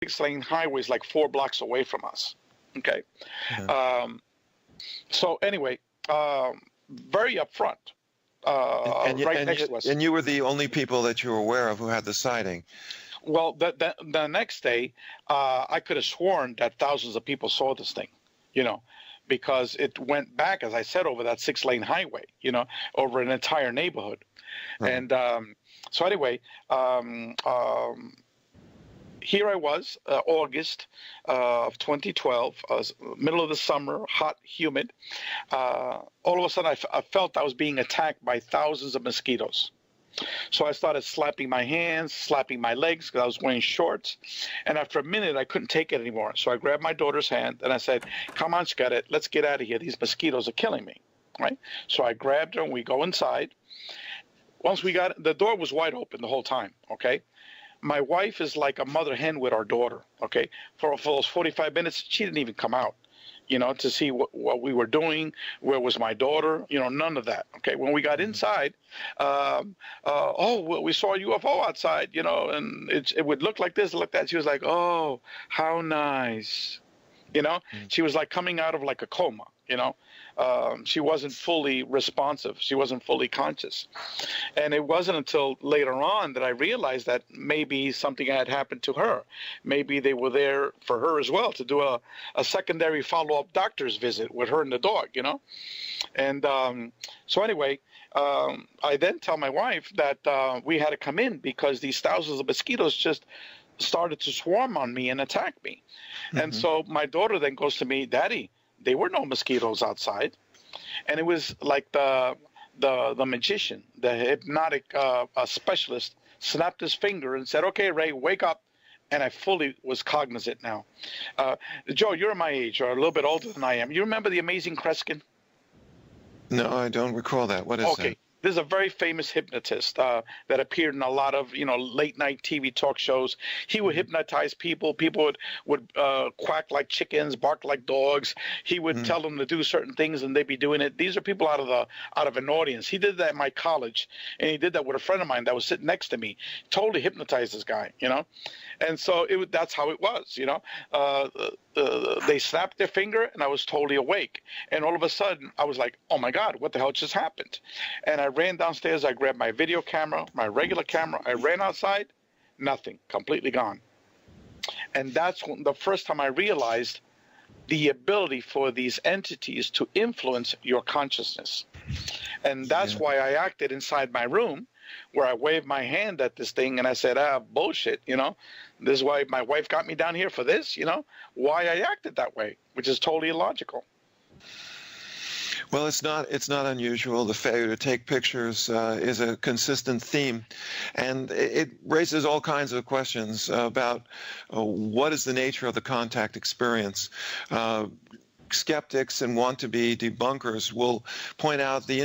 6-lane highway is like 4 blocks away from us. Okay. So anyway, very upfront, right next to us. And you were the only people that you were aware of who had the sighting. Well, the next day, I could have sworn that thousands of people saw this thing, because it went back, as I said, over that 6-lane highway, over an entire neighborhood. And so anyway, here I was, August of 2012, middle of the summer, hot, humid. All of a sudden, I felt I was being attacked by thousands of mosquitoes. So I started slapping my hands, slapping my legs because I was wearing shorts. And after a minute, I couldn't take it anymore. So I grabbed my daughter's hand and I said, "Come on, Scarlett, let's get out of here. These mosquitoes are killing me." Right? So I grabbed her and we go inside. Once we got, the door was wide open the whole time. Okay. My wife is like a mother hen with our daughter. Okay. For those 45 minutes, she didn't even come out, to see what we were doing, where was my daughter, none of that. Okay. When we got inside, we saw a UFO outside, and it would look like this, like that. She was like, "Oh, how nice." She was like coming out of like a coma, she wasn't fully responsive. She wasn't fully conscious. And it wasn't until later on that I realized that maybe something had happened to her. Maybe they were there for her as well to do a secondary follow-up doctor's visit with her and the dog, And so anyway, I then tell my wife that we had to come in because these thousands of mosquitoes just started to swarm on me and attack me. And so my daughter then goes to me, "Daddy, there were no mosquitoes outside." And it was like the magician, the hypnotic specialist, snapped his finger and said, "Okay, Ray, wake up." And I fully was cognizant now. Joe, you're my age, or a little bit older than I am. You remember the Amazing Kreskin? No, I don't recall that. What is that? Okay. There's a very famous hypnotist that appeared in a lot of, late night TV talk shows. He would hypnotize people. People would quack like chickens, bark like dogs. He would tell them to do certain things, and they'd be doing it. These are people out of an audience. He did that at my college, and he did that with a friend of mine that was sitting next to me. Totally hypnotized this guy, And so that's how it was, They snapped their finger, and I was totally awake. And all of a sudden, I was like, "Oh my God, what the hell just happened?" And I ran downstairs. I grabbed my video camera, my regular camera. I ran outside. Nothing. Completely gone. And that's the first time I realized the ability for these entities to influence your consciousness. And that's why I acted inside my room, where I waved my hand at this thing and I said, bullshit, This is why my wife got me down here for this, why I acted that way, which is totally illogical. Well, it's not unusual. The failure to take pictures is a consistent theme, and it raises all kinds of questions about what is the nature of the contact experience. Skeptics and want-to-be debunkers will point out the